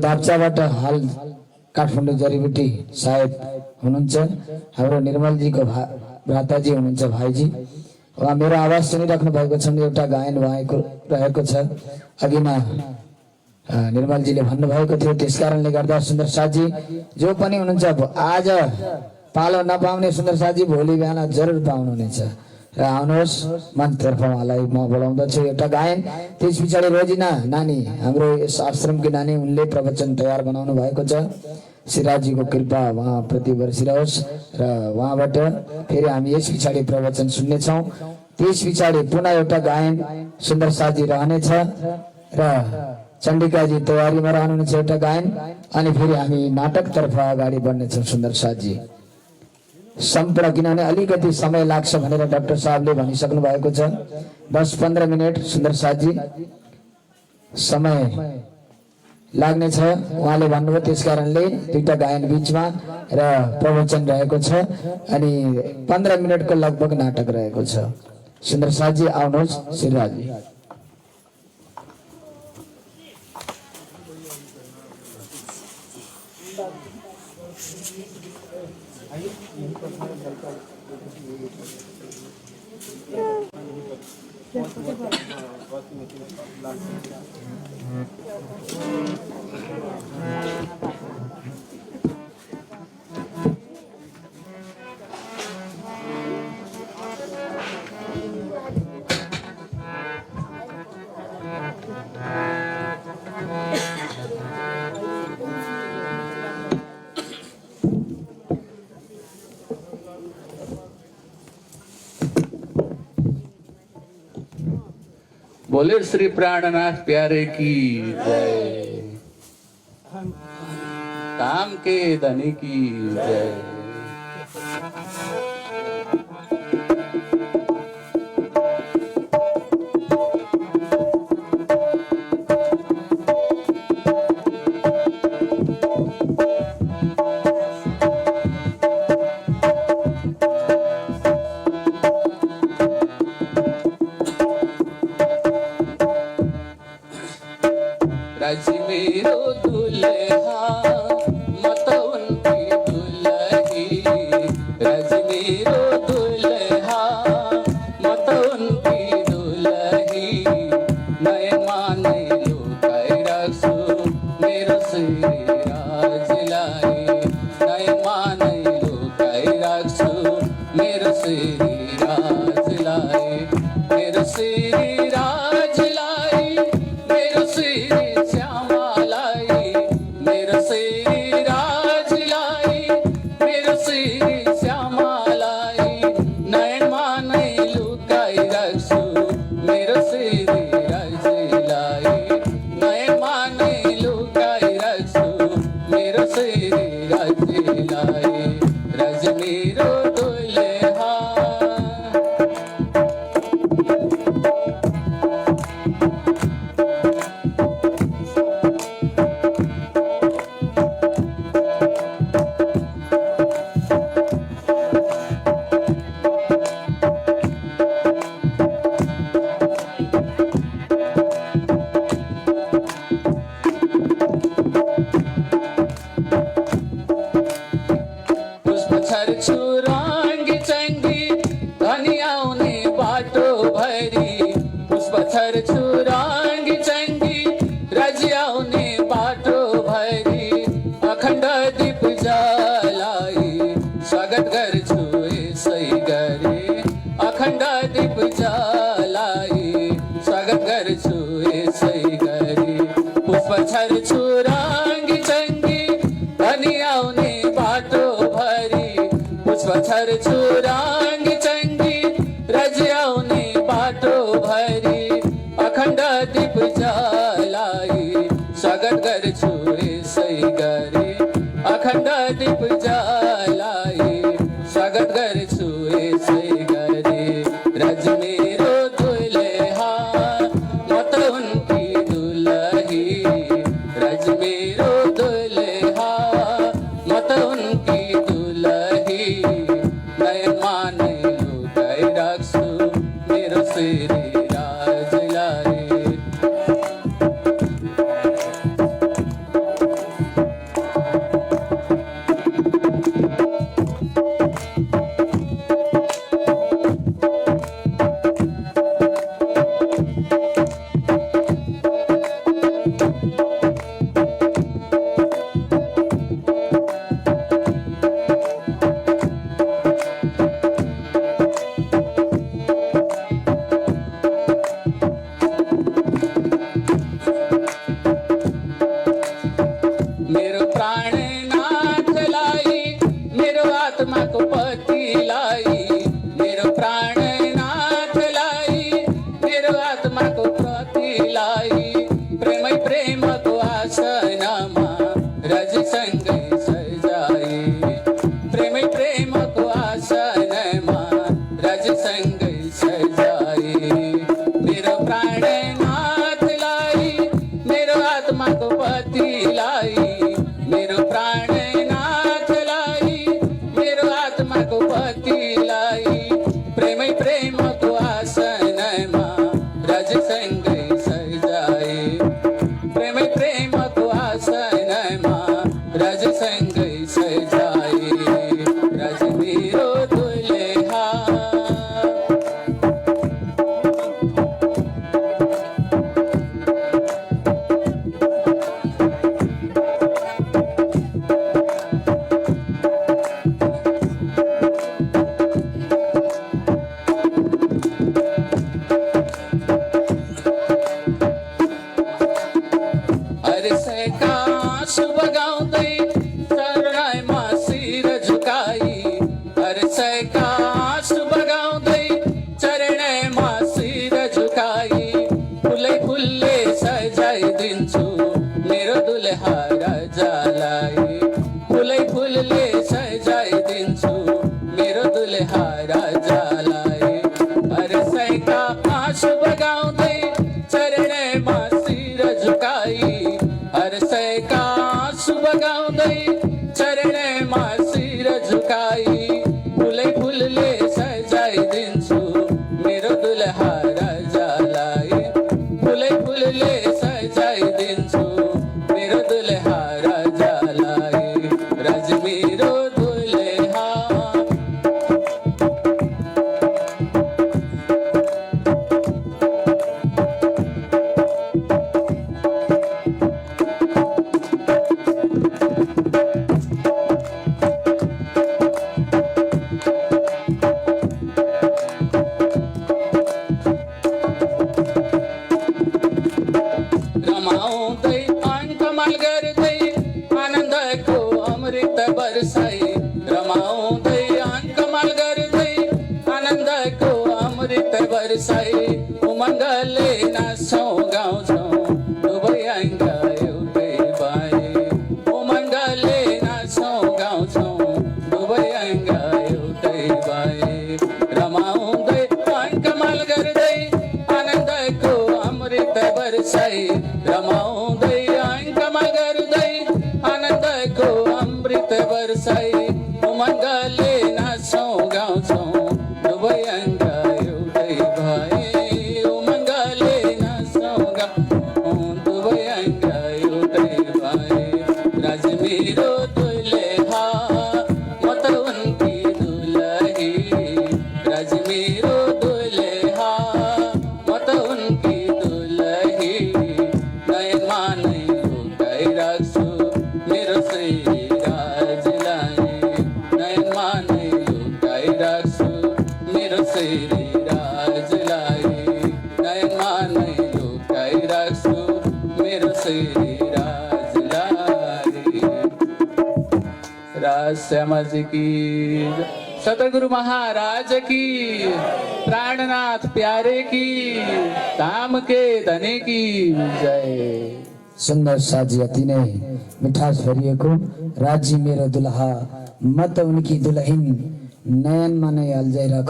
दाप्चाबाट हाल काठमाडौँ जडीबुटी साहेब हुनुहुन्छ। हाम्रो निर्मलजीको भ्राताजी हुनुहुन्छ भाइजी। उहाँ मेरो आवाज सुनिराख्नु भएको छ। एउटा गायन भएको रहेको छ। अघिमा निर्मलजीले भन्नुभएको थियो। त्यसकारणले गर्दा सुन्दर साथजी जो पनि हुनुहुन्छ आज पालो नपाउने सुन्दर साथजी भोलि बिहान जरुर पाउनुहुनेछ र आउनुहोस्। मञ्चतर्फ उहाँलाई म बोलाउँदछु एउटा गायन। त्यस पछाडि रोजिना नानी हाम्रो यस आश्रमकी नानी उनले प्रवचन तयार बनाउनु भएको छ। सिराजीको कृपा उहाँप्रति बरसिरहोस् र उहाँबाट फेरि हामी यस पछाडि प्रवचन सुन्नेछौँ। त्यस पछाडि पुनः एउटा गायन सुन्दर साथजी रहनेछ र चण्डिकाजी तयारीमा रहनुहुनेछ एउटा गायन। अनि फेरि हामी नाटकतर्फ अगाडि बढ्नेछौँ सुन्दर साथजी। सम्पूर्ण किनभने अलिकति समय लाग्छ भनेर डाक्टर साहबले भनिसक्नु भएको छ। 10-15 मिनट सुन्दर साथजी समय लाग्नेछ उहाँले भन्नुभयो। त्यसकारणले दुईटा गायन बिचमा र प्रवचन रहेको छ अनि 15 मिनटको लगभग नाटक रहेको छ। सुन्दर साथजी आउनुहोस्। श्रीराजी बोले श्री प्राणनाथ प्यारे की जय। काम के धनी की जय। मेरो प्राणनाथलाई मेरो आत्माको पतिलाई मेरो प्राणनाथलाई मेरो आत्माको पतिलाई प्रेमै प्रेमको आसनमा राजीसँगै सजाए प्रेमै प्रेमको आसनमा राजीसँगै सजाए मेरो प्राणनाथलाई मेरो आत्माको पतिलाई मेरो प्राणनाथलाई मेरो आत्माको पतिलाई प्रेमै प्रेमको आसनमा राजीसँगै सजाए प्रेमै प्रेमको आसनमा राजीसँगै सजाए राज मेरो दुलेहा हर्षका शुभ गाउँदै शरणमा शिर झुकाई हर्षका शुभ गाउँदै चरणमा शिर झुकाई फुलै फुलले सजाइदिन्छु मेरो दुलहा राजालाई फुलै फुलले सजाइदिन्छु मेरो दुलहा राजालाई हर्षका शुभ गाउँदै चरणमा शिर झुकाई हर्षका शुभ गाउँदै चरणमा शिर झुकाई फुलै फुलले सजाइदिन्छु मेरो दुलहा राजालाई फुलै फुलले सजाइदिन्छु मेरो दुलहा राजालाई राज मेरो दुलहा रमाउँदै अङ्कमाल गर्दै आनन्दको अमृत बर्साई रमाउँदै अङ्कमाल गर्दै आनन्दको अमृत बर्साई उमङ्गले नाच्छौँ गाउँछौँ दुवै अङ्ग एउटै भए उमङ्गले नाच्छौँ गाउँछौँ दुवै अङ्ग एउटै भए रमाउँदै अङ्कमाल गर्दै आनन्दको अमृत बर्साई रमाउँदै अङ्कमाल गर्दै आनन्दको अमृत बर्साई उमङ्गले नाच्छौँ गाउँछौँ दुवै अङ्ग एउटै भए उमङ्गले नाच्छौँ गाउँछौँ दुवै अङ्ग एउटै भए राज मेरो दुलेहा म त उनकी दुलही राज मेरो दुलेहा म त उनकी दुलही नयनमा नै लुकाइराख्छु मेरो श्री राजलाई नयनमा नै लुकाइराख्छु मेरो श्री राजलाई नयनमा नै लुकाइराख्छु मेरो श्री राजलाई राज श्यामा जी की सतगुरु महाराज की प्राणनाथ प्यारे की धाम के धनी की जय सुन्दर साजी अति नै मिठास भरिएको राजी मेरो दुलहा म त उनकी दुलहिन नयनमा नै अल्झाइराखौँ।